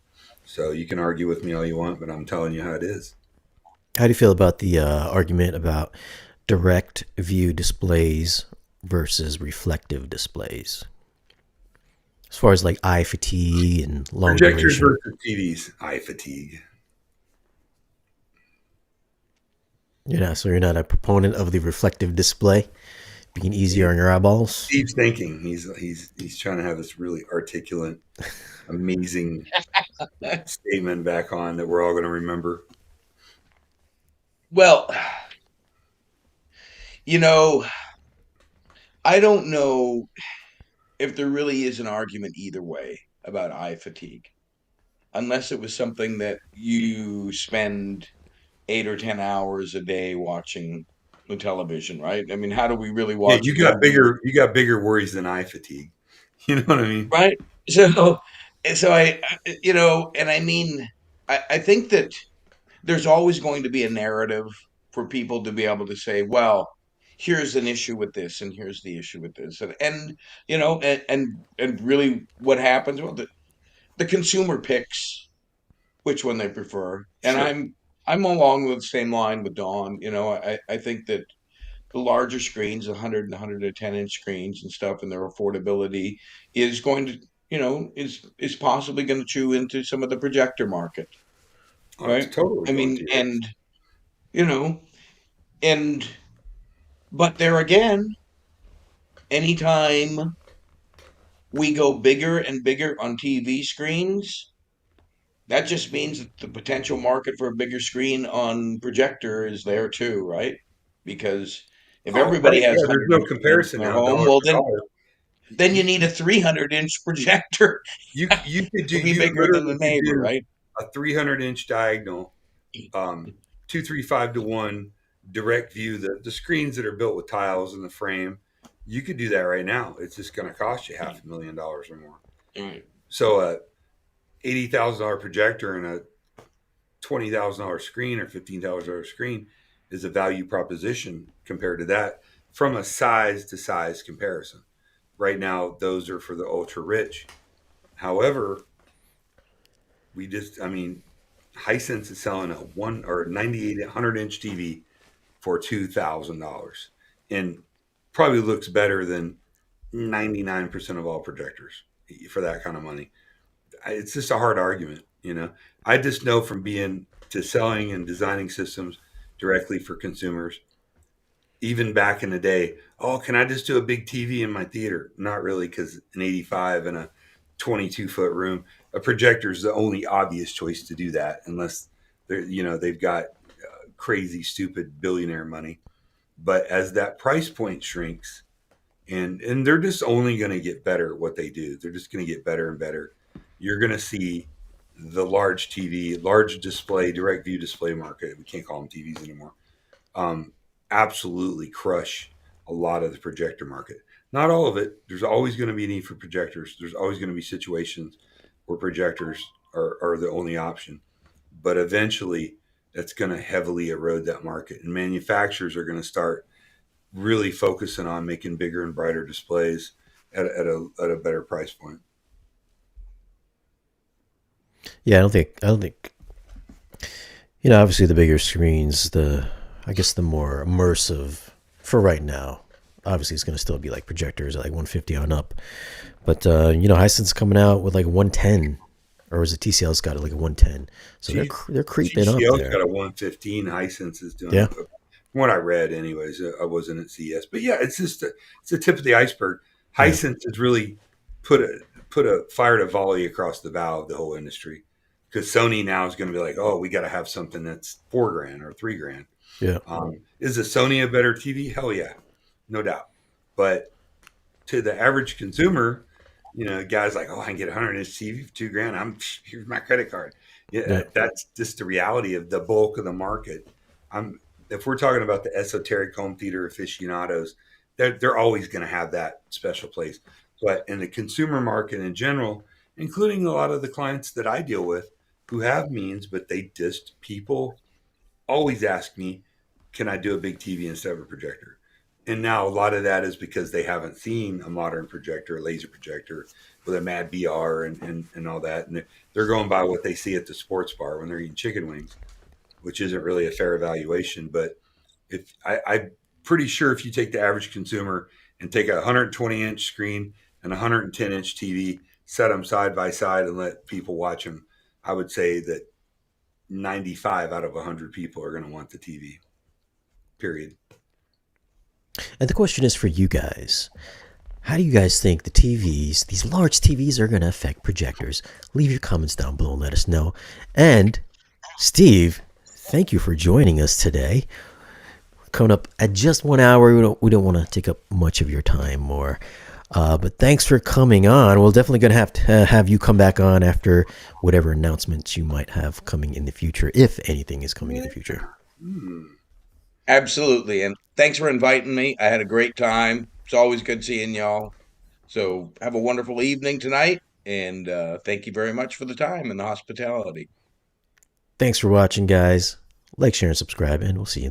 So you can argue with me all you want, but I'm telling you how it is. How do you feel about the argument about direct view displays versus reflective displays? As far as like eye fatigue and long Projectors duration. versus TVs, eye fatigue. So you're not a proponent of the reflective display being easier on your eyeballs? Steve's thinking. He's trying to have this really articulate, amazing statement back on that we're all going to remember. Well, you know, I don't know if there really is an argument either way about eye fatigue, unless it was something that you spend 8 or 10 hours a day watching the television, right? I mean, how do we really Yeah, watch you a got movie? bigger worries than eye fatigue. You know what I mean? Right. So, so and I mean, I think that there's always going to be a narrative for people to be able to say, well, here's an issue with this, and here's the issue with this, and really what happens? Well, the consumer picks which one they prefer, and Sure. I'm along the same line with Dawn. I think that the larger screens, 100 and 110-inch screens and stuff, and their affordability is going to, is possibly going to chew into some of the projector market, Oh, it's right? totally I going mean, to, yes. and you know, and but there again, anytime we go bigger and bigger on TV screens, that just means that the potential market for a bigger screen on projector is there too, right? Because if Oh, everybody right. has Yeah, there's no 110 inch in comparison their now, home, dollar well for then dollar. then you You need a 300-inch projector you could do to be you bigger than the literally could neighbor, do right? a 300-inch diagonal, 235-to-1 direct view. The screens that are built with tiles in the frame, you could do that right now. It's just going to cost you $500,000 or more. Right. So a $80,000 projector and a $20,000 screen or $15,000 screen is a value proposition compared to that from a size to size comparison. Right now, those are for the ultra rich. However, I mean, Hisense is selling a 98 100-inch TV for $2,000 and probably looks better than 99% of all projectors for that kind of money. It's just a hard argument. I just know from being to selling and designing systems directly for consumers, even back in the day, oh, can I just do a big TV in my theater? Not really, because an 85 and a 22-foot room, a projector is the only obvious choice to do that, unless they've got crazy, stupid billionaire money. But as that price point shrinks, and they're just only going to get better at what they do. They're just going to get better and better. You're going to see the large TV, large display, direct view display market. We can't call them TVs anymore. Um, Absolutely crush a lot of the projector market. Not all of it. There's always going to be a need for projectors. There's always going to be situations where projectors are the only option. But eventually, that's going to heavily erode that market. And manufacturers are going to start really focusing on making bigger and brighter displays at a better price point. Yeah, I don't think obviously the bigger screens, I guess the more immersive for right now. Obviously, it's going to still be like projectors at like 150 on up, but Hisense coming out with like 110, or is it TCL's got it like a 110? So they're creeping up GCL's got there. a 115. Hisense is doing Yeah, it. From what I read, anyways. I wasn't at CES, but yeah, it's just it's the tip of the iceberg. yeah, Hisense has really put a fire to volley across the bow of the whole industry, because Sony now is going to be like, oh, we got to have something that's $4,000 or $3,000. yeah. Is a Sony a better TV? Hell yeah, no doubt. But to the average consumer, guys like, oh, I can get a 100-inch TV for $2,000. Here's my credit card. Yeah. Yeah, that's just the reality of the bulk of the market. I'm If we're talking about the esoteric home theater aficionados, they're always going to have that special place. But in the consumer market in general, including a lot of the clients that I deal with who have means, but people always ask me, can I do a big TV instead of a projector? And now a lot of that is because they haven't seen a modern projector, a laser projector with a mad VR and all that. And they're going by what they see at the sports bar when they're eating chicken wings, which isn't really a fair evaluation. But I'm pretty sure if you take the average consumer and take a 120-inch screen and a 110-inch TV, set them side by side and let people watch them, I would say that 95 out of 100 people are going to want the TV, period. And the question is for you guys. How do you guys think the TVs, these large TVs, are going to affect projectors? Leave your comments down below and let us know. And Steve, thank you for joining us today. Coming up at just 1 hour. We don't want to take up much of your time more. But thanks for coming on. We're definitely going to have you come back on after whatever announcements you might have coming in the future, if anything is coming in the future. Absolutely. And thanks for inviting me. I had a great time. It's always good seeing y'all. So have a wonderful evening tonight. And thank you very much for the time and the hospitality. Thanks for watching, guys. Like, share, and subscribe, and we'll see you in